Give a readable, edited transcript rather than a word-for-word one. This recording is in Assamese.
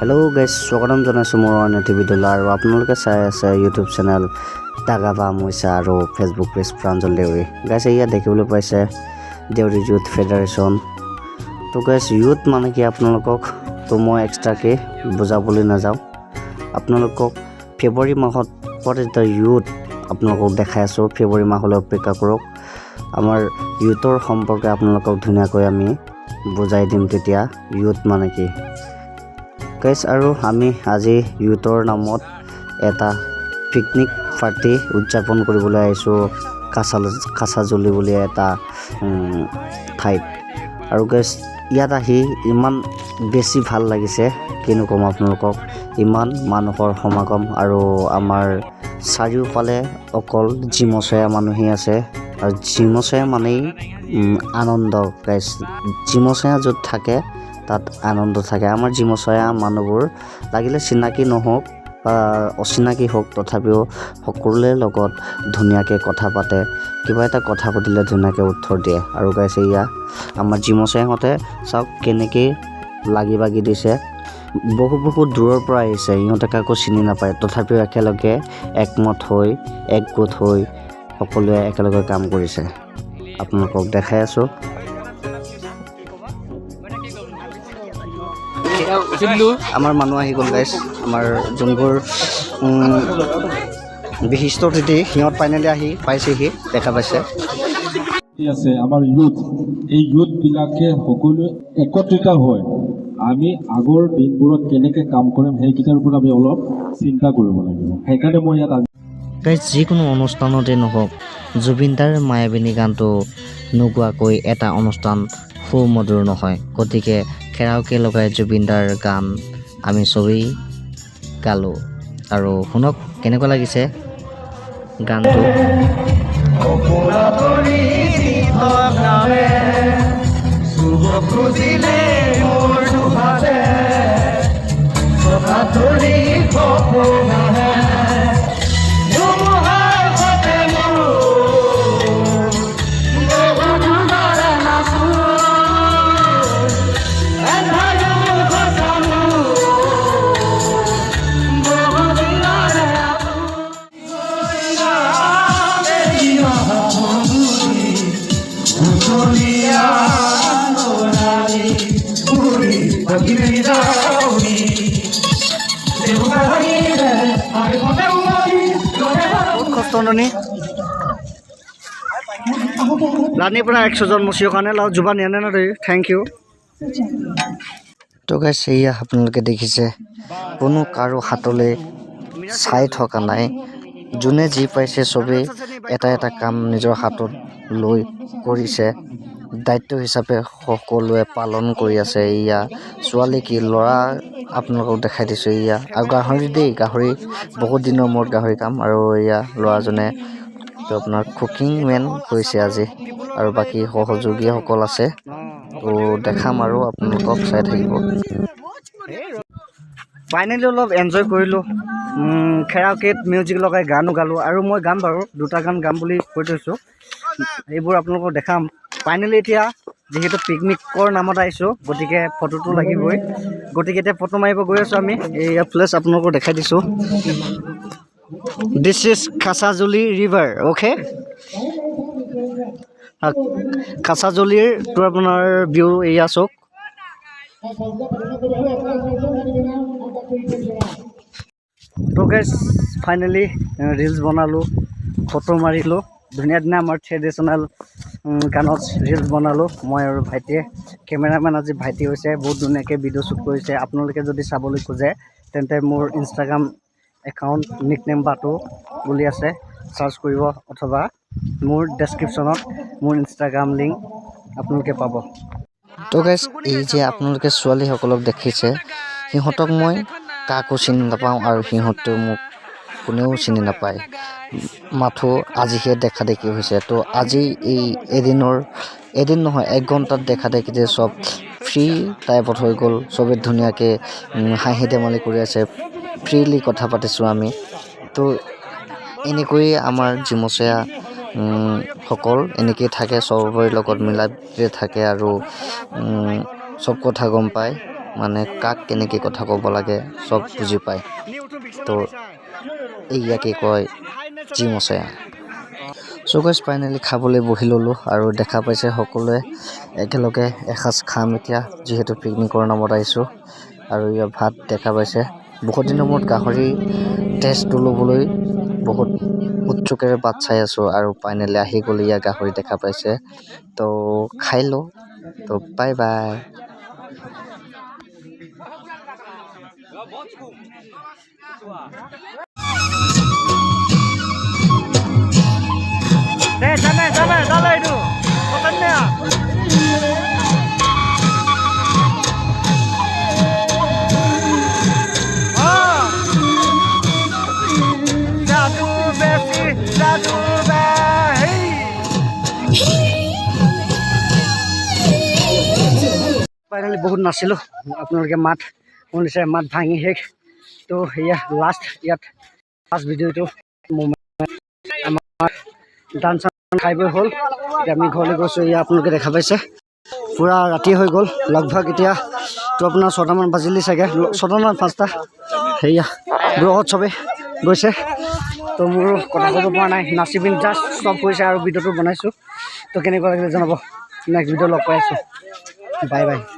হেল্ল' গাইজ, স্বাগতম জনাইছোঁ মোৰ অন্য টি ভিডিঅ'লৈ। আৰু আপোনালোকে চাই আছে ইউটিউব চেনেল দাগাবা মইছা আৰু Facebook page Pranjal Deori. Guys, ইয়াত দেখিবলৈ পাইছে দেউৰী ইউথ ফেডাৰেশ্যন। তো গাইজ, ইউথ মানে কি আপোনালোকক তো মই এক্সট্ৰাকৈ বুজাবলৈ নাযাওঁ। আপোনালোকক ফেব্ৰুৱাৰী মাহত প্ৰতিটা ইউথ আপোনালোকক দেখাই আছোঁ। ফেব্ৰুৱাৰী মাহলৈ অপেক্ষা কৰক। আমাৰ ইউথৰ সম্পৰ্কে আপোনালোকক ধুনীয়াকৈ আমি বুজাই দিম তেতিয়া ইউথ মানে কি। গাইজ, আৰু আমি আজি ইউথৰ নামত এটা পিকনিক পাৰ্টি উদযাপন কৰিবলৈ আহিছোঁ কাছাজুলি বুলি এটা ঠাইত। আৰু গাইজ, ইয়াত আহি ইমান বেছি ভাল লাগিছে, কিনো ক'ম আপোনালোকক। ইমান মানুহৰ সমাগম আৰু আমাৰ চাৰিওফালে অকল জিমচয়া মানুহেই আছে। আৰু জিমচয়া মানেই আনন্দ। গাইজ, জিমচয়া য'ত থাকে তাত আনন্দ থাকে। আমাৰ জিমচয়া মানুহবোৰ লাগিলে চিনাকি নহওক বা অচিনাকি হওক, তথাপিও সকলোৰে লগত ধুনীয়াকৈ কথা পাতে। কিবা এটা কথা পাতিলে ধুনীয়াকৈ উত্তৰ দিয়ে। আৰু গাইছে এয়া আমাৰ জিমচয়াহঁতে চাওক কেনেকৈ লাগি বাগি দিছে। বহুত দূৰৰ পৰা আহিছে, ইহঁতে কাকো চিনি নাপায়, তথাপিও একেলগে একমত হৈ একগোট হৈ সকলোৱে একেলগে কাম কৰিছে। আপোনালোকক দেখাই আছোঁ। আমাৰ মানুহ আহি গ'ল গাইজ। আমাৰ যোনবোৰ বিশিষ্ট অতিথি সিহঁত ফাইনেলি আহি পাইছেহি, দেখা পাইছে। আছে আমাৰ ইউথ, এই ইউথবিলাকে সকলোৱে একত্ৰিত হয় আমি আগৰ দিনবোৰত কেনেকৈ কাম কৰিম সেইকেইটাৰ ওপৰত আমি অলপ চিন্তা কৰিব লাগিব। সেইকাৰণে মই ইয়াত গাইজ, যিকোনো অনুষ্ঠানতে নহওক জুবিনদাৰ মায়াবিনী গানটো নোগোৱাকৈ এটা অনুষ্ঠান সুমধুৰ নহয়। গতিকে কেৰাওকে লগাই জুবিনদাৰ গান আমি চবেই গালোঁ। আৰু শুনক কেনেকুৱা লাগিছে গানটো। ৰাণীৰ পৰা 100 জন মচিৰ কাৰণে লাও জোবা নিয়া নাই দেই, থেংক ইউ। তো গাইজ, সেয়া আপোনালোকে দেখিছে কোনো কাৰো হাতলৈ চাই থকা নাই। যোনে যি পাইছে চবেই এটা এটা কাম নিজৰ হাতত লৈ কৰিছে। দায়িত্ব হিচাপে সকলোৱে পালন কৰি আছে। এয়া ছোৱালী কি ল'ৰা আপোনালোকক দেখাই দিছোঁ। এয়া আৰু গাহৰি দেই, গাহৰি বহুত দিনৰ মূৰত গাহৰি কাম। আৰু এয়া ল'ৰাজনে তো আপোনাৰ কুকিং মেন হৈছে আজি, আৰু বাকী সহযোগীসকল আছে। তো দেখাম আৰু আপোনালোকক চাই থাকিব। ফাইনেলি অলপ এনজয় কৰিলোঁ। কেৰাওকেত মিউজিক লগাই গানো গালোঁ। আৰু মই গাম বাৰু, 2টা গান গাম বুলি কৈ থৈছোঁ, এইবোৰ আপোনালোকক দেখাম। ফাইনেলি এতিয়া যিহেতু পিকনিকৰ নামত আহিছোঁ, গতিকে ফটোটো লাগিবই। গতিকে এতিয়া ফটো মাৰিব গৈ আছোঁ আমি। এইয়া প্লেচ আপোনালোকক দেখাই দিছোঁ। This is Kachajuli river. Okay, কাছাজুলিৰ তো আপোনাৰ ভিউ এয়া চাওক। তো গাইজ, ফাইনেলি ৰিলছ বনালোঁ, ফটো মাৰিলোঁ। ধুনীয়া ধুনীয়া আমাৰ ট্ৰেডিশ্যনেল গানত ৰিলছ বনালোঁ মই আৰু ভাইটিয়ে। কেমেৰামেন আজি ভাইটি হৈছে, বহুত ধুনীয়াকৈ ভিডিঅ' শ্বুট কৰিছে। আপোনালোকে যদি চাবলৈ খোজে তেন্তে মোৰ ইনষ্টাগ্ৰাম একাউণ্ট নিকনেম বাটু বুলি আছে, চাৰ্চ কৰিব, অথবা মোৰ ডেছক্ৰিপশ্যনত মোৰ ইনষ্টাগ্ৰাম লিংক আপোনালোকে পাব। তো গাইজ, এই যে আপোনালোকে ছোৱালীসকলক দেখিছে, সিহঁতক মই কাকো চিনি নাপাওঁ আৰু সিহঁতেও মোক কোনেও চিনি নাপায়। মাথো আজিহে দেখা দেখি হৈছে। তো আজি এই এদিন নহয় 1 ঘণ্টাত দেখা দেখি যে চব ফ্ৰী টাইপত হৈ গ'ল। চবেই ধুনীয়াকৈ হাঁহি ধেমালি কৰি আছে, ফ্ৰীলি কথা পাতিছোঁ আমি। তো এনেকৈয়ে আমাৰ জিমচয়া সকল এনেকৈ থাকে, চবৰে লগত মিলা প্ৰীতিৰে থাকে আৰু চব কথা গম পায়। মানে কাক কেনেকৈ কথা ক'ব লাগে চব বুজি পায় তো ইয়াকে কয় জিমচয়া চ' গাইজ ফাইনেলি খাবলৈ বহি ল'লোঁ আৰু দেখা পাইছে সকলোৱে একেলগে এসাঁজ খাম এতিয়া যিহেতু পিকনিকৰ নামত আহিছোঁ আৰু ইয়াৰ ভাত দেখা পাইছে বহুত দিনৰ মূৰত গাহৰি টেষ্টটো ল'বলৈ বহুত উৎসুকেৰে বাট চাই আছোঁ আৰু ফাইনেলি আহি গ'ল ইয়াৰ গাহৰি দেখা পাইছে তো খাই লওঁ তো bye bye dale itu. Kotannya. Satu besi, satu bahi. Finally বহুত নাচিলোঁ আপোনালোকে মাত শুনিছে মাত ভাঙি শেষ তো এয়া লাষ্ট ইয়াত ফাৰ্ষ্ট ভিডিঅ'টো আমাৰ ডান্স খাই বৈ হ'ল এতিয়া আমি ঘৰলৈ গৈছোঁ এয়া আপোনালোকে দেখা পাইছে পূৰা ৰাতি হৈ গ'ল লগভাগ এতিয়া তো আপোনাৰ 6টামান বাজিলি চাগে 6টামান 5টা সেয়া ব্ৰহত চবে গৈছে তো মোৰ কথা ক'ব পৰা নাই নাচি পিনি জাষ্ট ষ্টপ কৰিছে আৰু ভিডিঅ'টো বনাইছোঁ তো কেনেকুৱা লাগিলে জনাব নেক্সট ভিডিঅ' লগ পাই আছোঁ বাই বাই